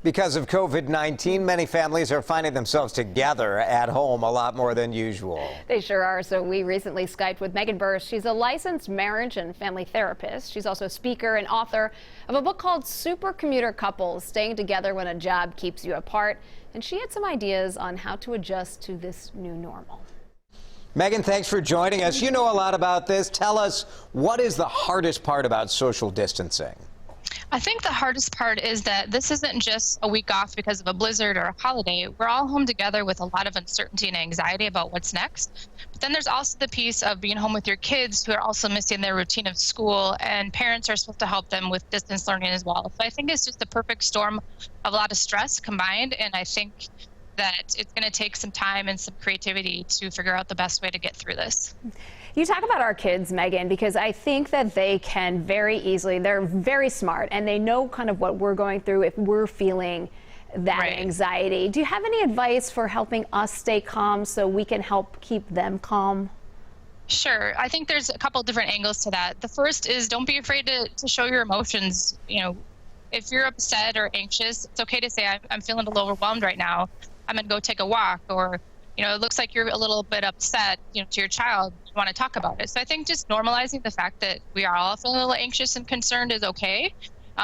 Because of COVID-19, many families are finding themselves together at home a lot more than usual. They sure are. So we recently Skyped with Megan Burris. She's a licensed marriage and family therapist. She's also a speaker and author of a book called Super Commuter Couples, Staying Together When a Job Keeps You Apart. And she had some ideas on how to adjust to this new normal. Megan, thanks for joining us. You know a lot about this. Tell us, what is the hardest part about social distancing? I think the hardest part is that this isn't just a week off because of a blizzard or a holiday. We're all home together with a lot of uncertainty and anxiety about what's next. But then there's also the piece of being home with your kids who are also missing their routine of school, and parents are supposed to help them with distance learning as well. So I think it's just the perfect storm of a lot of stress combined, and I think that it's going to take some time and some creativity to figure out the best way to get through this. You talk about our kids, Megan, because I think that they can very easily, they're very smart, and they know kind of what we're going through if we're feeling that anxiety. Do you have any advice for helping us stay calm so we can help keep them calm? Sure. I think there's a couple different angles to that. The first is don't be afraid to show your emotions. You know, if you're upset or anxious, it's okay to say, I'm feeling a little overwhelmed right now. I'm going to go take a walk, or, you know, it looks like you're a little bit upset, you know, to your child. You want to talk about it. So I think just normalizing the fact that we are all feeling a little anxious and concerned is okay.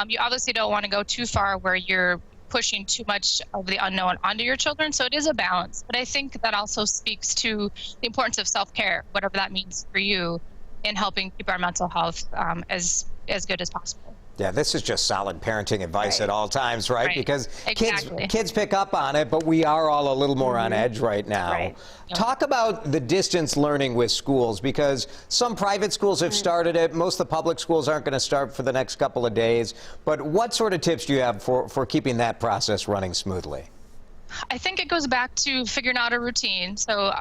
You obviously don't want to go too far where you're pushing too much of the unknown onto your children. So it is a balance. But I think that also speaks to the importance of self-care, whatever that means for you, in helping keep our mental health as good as possible. Yeah, this is just solid parenting advice at all times, right? Because kids pick up on it, but we are all a little more on edge right now. Talk about the distance learning with schools, because some private schools have started it. Most of the public schools aren't going to start for the next couple of days. But what sort of tips do you have for keeping that process running smoothly? I think it goes back to figuring out a routine. So,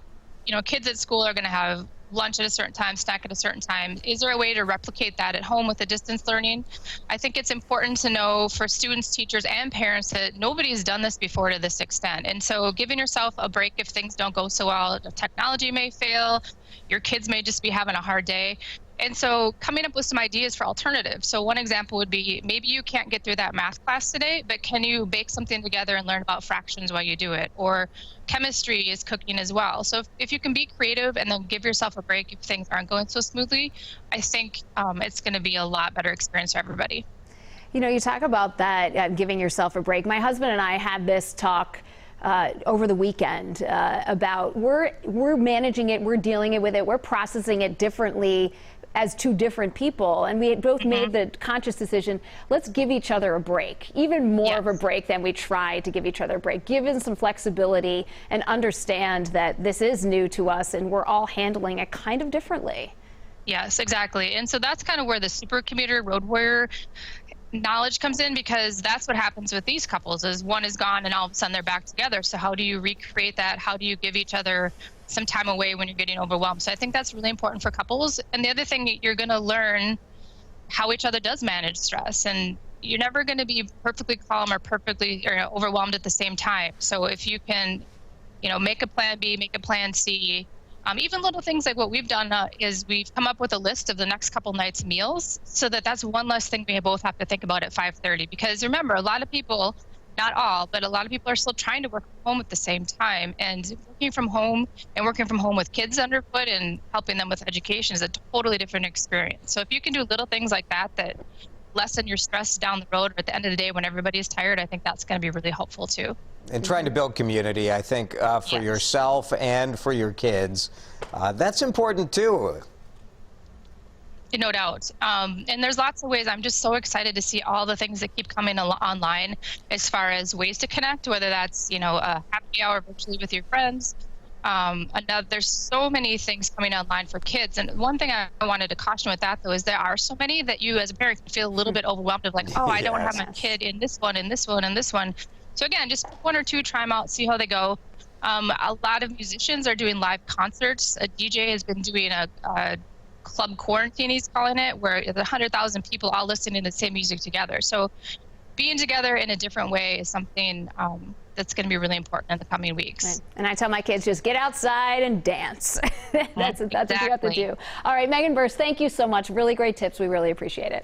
you know, kids at school are going to have lunch at a certain time, snack at a certain time. Is there a way to replicate that at home with the distance learning? I think it's important to know for students, teachers, and parents that nobody's done this before to this extent. And so giving yourself a break if things don't go so well. The technology may fail, your kids may just be having a hard day. And so coming up with some ideas for alternatives. So one example would be, maybe you can't get through that math class today, but can you bake something together and learn about fractions while you do it? Or chemistry is cooking as well. So if you can be creative and then give yourself a break if things aren't going so smoothly, I think it's going to be a lot better experience for everybody. You know, you talk about that, giving yourself a break. My husband and I had this talk over the weekend about we're managing it, we're dealing with it, we're processing it differently as two different people, and we had both made the conscious decision, let's give each other a break, even more of a break than we try to give each other a break. Give in some flexibility and understand that this is new to us and we're all handling it kind of differently. Yes, exactly. And so that's kind of where the super commuter road warrior knowledge comes in, because that's what happens with these couples is one is gone and all of a sudden they're back together. So how do you recreate that? How do you give each other some time away when you're getting overwhelmed? So I think that's really important for couples. And the other thing, you're going to learn how each other does manage stress, and you're never going to be perfectly calm or perfectly overwhelmed at the same time. So if you can, you know, make a plan B, make a plan C. Even little things like what we've done is we've come up with a list of the next couple nights' meals, so that's one less thing we both have to think about at 5:30. Because remember, a lot of people, not all, but a lot of people are still trying to work from home at the same time. And working from home with kids underfoot and helping them with education is a totally different experience. So if you can do little things like that lessen your stress down the road or at the end of the day when everybody's tired, I think that's going to be really helpful too. And trying to build community, I think, for yourself and for your kids, that's important too. No doubt. And there's lots of ways. I'm just so excited to see all the things that keep coming online as far as ways to connect, whether that's, you know, a happy hour virtually with your friends. There's so many things coming online for kids. And one thing I wanted to caution with that, though, is there are so many that you as a parent can feel a little bit overwhelmed of, like, oh, I don't have my kid in this one, and this one, and this one. So again, just one or two, try them out, see how they go. A lot of musicians are doing live concerts. A DJ has been doing a club quarantine, he's calling it, where 100,000 people all listening to the same music together. So being together in a different way is something that's going to be really important in the coming weeks. Right. And I tell my kids, just get outside and dance. That's what you have to do. All right, Megan Burris, thank you so much. Really great tips. We really appreciate it.